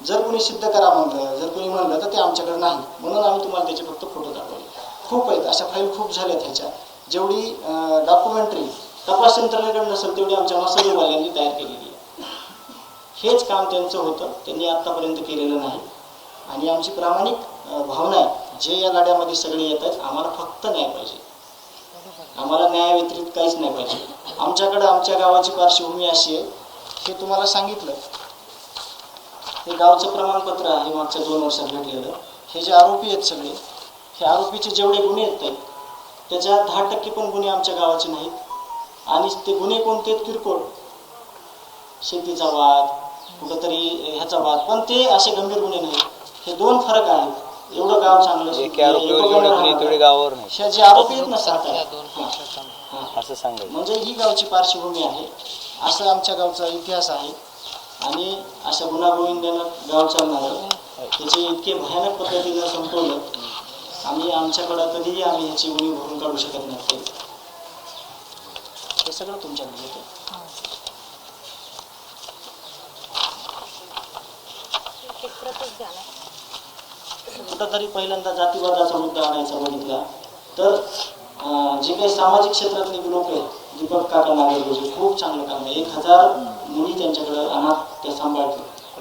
जर कोणी सिद्ध करा म्हणलं, जर कोणी म्हणलं तर ते आमच्याकडे नाही, म्हणून आम्ही तुम्हाला त्याचे फक्त फोटो दाखवले. खूप आहेत अशा फाईल, खूप झाल्यात ह्याच्या. जेवढी डॉक्युमेंटरी तपास यंत्रणेकडे नसेल तेवढी आमच्या मसलवाल्यांनी तयार केलेली आहे. हेच काम त्यांचं होतं, त्यांनी आत्तापर्यंत केलेलं नाही. आणि आमची प्रामाणिक भावना आहे, जे या लढ्यामध्ये सगळे येत आहेत, आम्हाला फक्त न्याय पाहिजे. आम्हाला न्याय व्यतिरिक्त काहीच नाही पाहिजे. आमच्याकडं आमच्या गावाची पार्श्वभूमी अशी आहे, हे तुम्हाला सांगितलं. हे गावचं प्रमाणपत्र आहे मागच्या 2 वर्षात भेटलेलं. हे जे आरोपी आहेत सगळे, हे आरोपीचे जेवढे गुन्हे आहेत त्याच्या 10% पण गुन्हे आमच्या गावाचे नाहीत. आणि ते गुन्हे कोणते आहेत? किरकोळ, शेतीचा वाद, कुठंतरी ह्याचा वाद, पण ते असे गंभीर गुन्हे नाहीत. हे 2 फरक आहेत. एवढं गाव चांगलं, ह्या जे आरोपी आहेत ना असं सांगायचं म्हणजे ही गावची पार्श्वभूमी आहे, असं आमच्या गावचा इतिहास आहे. आणि अशा गुणागोविंदानं गाव चालणार, त्याचे इतके भयानक पद्धतीनं संपवलं. आम्ही आमच्याकडं कधीही आम्ही ह्याची उणीव भरून काढू शकत नाही. हे सगळं तुमच्याकडे येतं. कुठंतरी पहिल्यांदा जातीवादाचा मुद्दा आणायचा बघितला तर जे काही सामाजिक क्षेत्रातले लोक आहेत, दीपक काका नागरगोजे, खूप चांगलं काम आहे. 1000 मुली त्यांच्याकडे अनाथ त्या सांभाळतात.